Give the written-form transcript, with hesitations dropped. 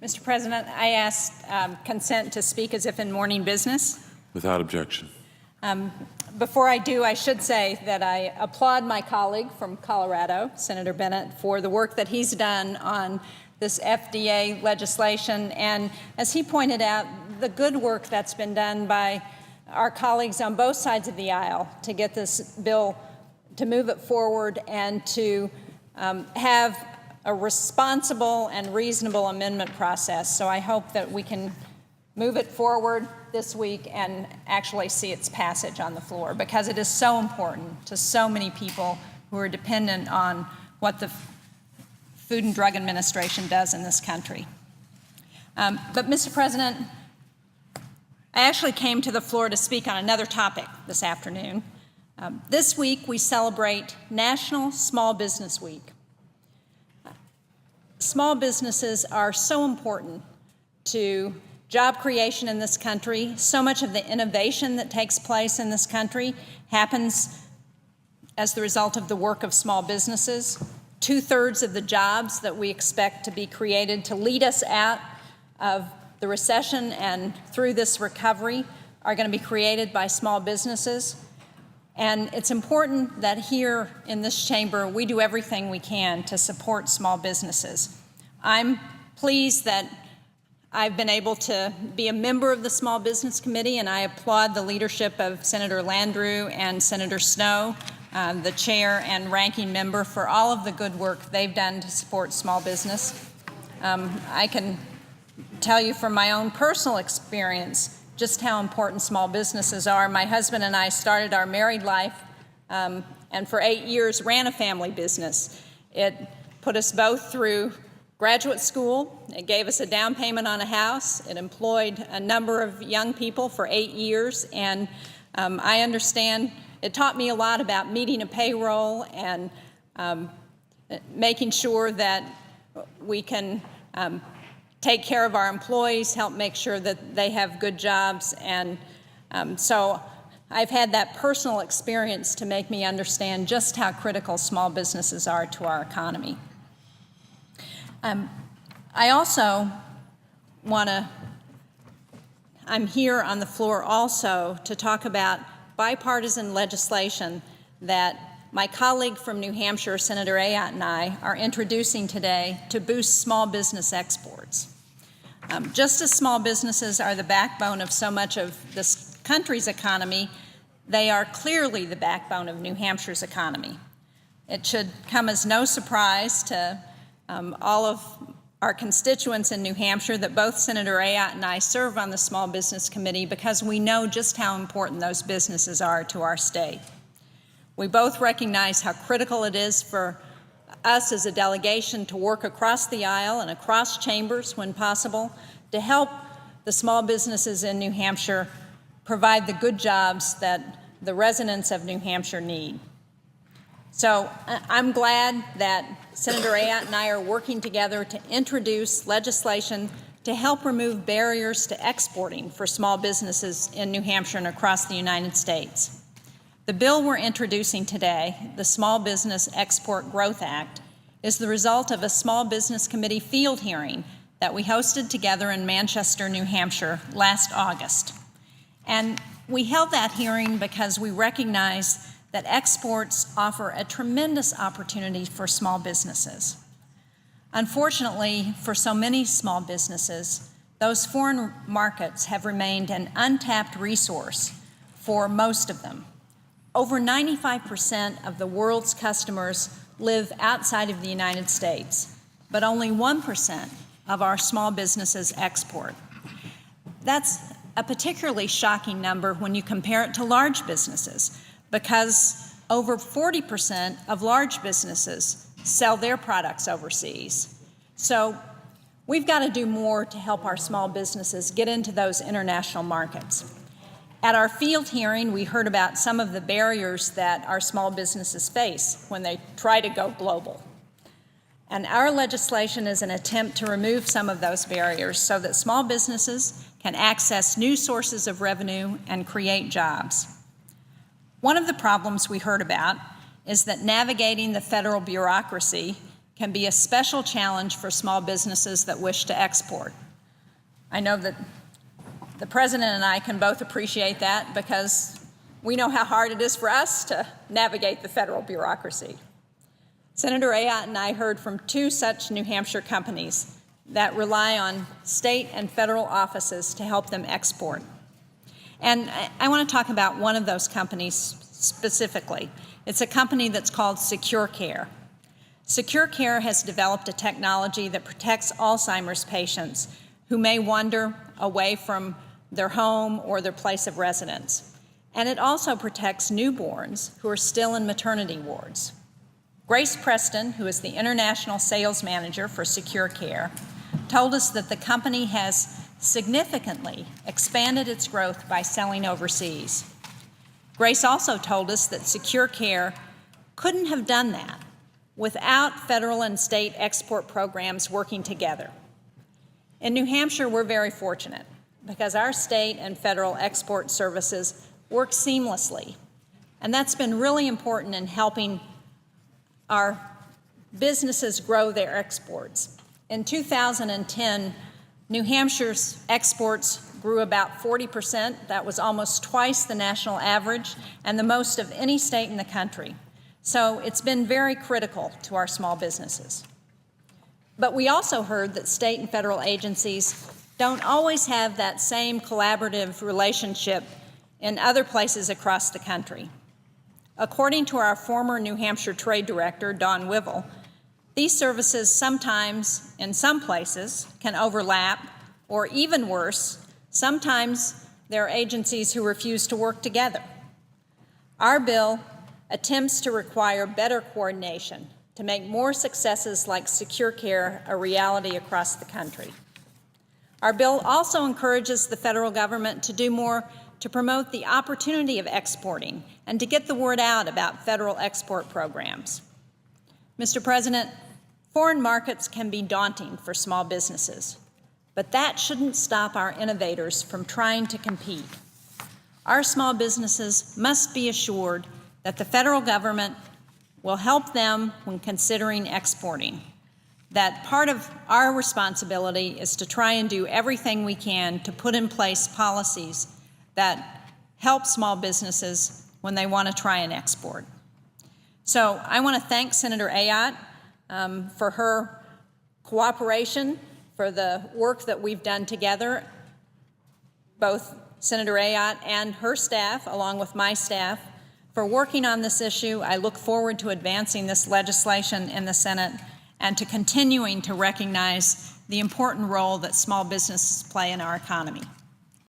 Mr. President, I ask consent to speak as if in morning business. Without objection. Before I do, I should say that I applaud my colleague from Colorado, Senator Bennett, for the work that he's done on this FDA legislation. And as he pointed out, the good work that's been done by our colleagues on both sides of the aisle to get this bill, to move it forward and to have a responsible and reasonable amendment process. So I hope that we can move it forward this week and actually see its passage on the floor, because it is so important to so many people who are dependent on what the Food and Drug Administration does in this country. But Mr. President, I actually came to the floor to speak on another topic this afternoon. This week we celebrate National Small Business Week. Small businesses are so important to job creation in this country. So much of the innovation that takes place in this country happens as the result of the work of small businesses. 2/3 of the jobs that we expect to be created to lead us out of the recession and through this recovery are going to be created by small businesses. And it's important that here in this chamber we do everything we can to support small businesses. I'm pleased that I've been able to be a member of the Small Business Committee, and I applaud the leadership of Senator Landrieu and Senator Snowe, the chair and ranking member, for all of the good work they've done to support small business. I can tell you from my own personal experience just how important small businesses are. My husband and I started our married life and for 8 years ran a family business. It put us both through graduate school. It gave us a down payment on a house. It employed a number of young people for 8 years. And I understand it taught me a lot about meeting a payroll and making sure that we can take care of our employees, help make sure that they have good jobs. And so I've had that personal experience to make me understand just how critical small businesses are to our economy. I also I'm here on the floor also to talk about bipartisan legislation that my colleague from New Hampshire, Senator Ayotte, and I are introducing today to boost small business exports. Just as small businesses are the backbone of so much of this country's economy, they are clearly the backbone of New Hampshire's economy. It should come as no surprise to all of our constituents in New Hampshire that both Senator Ayotte and I serve on the Small Business Committee, because we know just how important those businesses are to our state. We both recognize how critical it is for us as a delegation to work across the aisle and across chambers when possible to help the small businesses in New Hampshire provide the good jobs that the residents of New Hampshire need. So I'm glad that Senator Ayotte and I are working together to introduce legislation to help remove barriers to exporting for small businesses in New Hampshire and across the United States. The bill we're introducing today, the Small Business Export Growth Act, is the result of a Small Business Committee field hearing that we hosted together in Manchester, New Hampshire last August. And we held that hearing because we recognize that exports offer a tremendous opportunity for small businesses. Unfortunately, for so many small businesses, those foreign markets have remained an untapped resource for most of them. Over 95% of the world's customers live outside of the United States, but only 1% of our small businesses export. That's a particularly shocking number when you compare it to large businesses, because over 40% of large businesses sell their products overseas. So we've got to do more to help our small businesses get into those international markets. At our field hearing, we heard about some of the barriers that our small businesses face when they try to go global. And our legislation is an attempt to remove some of those barriers so that small businesses can access new sources of revenue and create jobs. One of the problems we heard about is that navigating the federal bureaucracy can be a special challenge for small businesses that wish to export. I know that the President and I can both appreciate that because we know how hard it is for us to navigate the federal bureaucracy. Senator Ayotte and I heard from two such New Hampshire companies that rely on state and federal offices to help them export. And I want to talk about one of those companies specifically. It's a company that's called Secure Care. Secure Care has developed a technology that protects Alzheimer's patients who may wander away from their home or their place of residence. And it also protects newborns who are still in maternity wards. Grace Preston, who is the international sales manager for Secure Care, told us that the company has significantly expanded its growth by selling overseas. Grace also told us that Secure Care couldn't have done that without federal and state export programs working together. In New Hampshire, we're very fortunate because our state and federal export services work seamlessly, and that's been really important in helping our businesses grow their exports. In 2010, New Hampshire's exports grew about 40%. That was almost twice the national average and the most of any state in the country. So it's been very critical to our small businesses. But we also heard that state and federal agencies don't always have that same collaborative relationship in other places across the country. According to our former New Hampshire Trade Director, Dawn Wivel, these services sometimes, in some places, can overlap, or even worse, sometimes there are agencies who refuse to work together. Our bill attempts to require better coordination to make more successes like Secure Care a reality across the country. Our bill also encourages the federal government to do more to promote the opportunity of exporting and to get the word out about federal export programs. Mr. President, foreign markets can be daunting for small businesses, but that shouldn't stop our innovators from trying to compete. Our small businesses must be assured that the federal government will help them when considering exporting, that part of our responsibility is to try and do everything we can to put in place policies that help small businesses when they want to try and export. So I want to thank Senator Ayotte for her cooperation, for the work that we've done together, both Senator Ayotte and her staff, along with my staff, for working on this issue. I look forward to advancing this legislation in the Senate and to continuing to recognize the important role that small businesses play in our economy.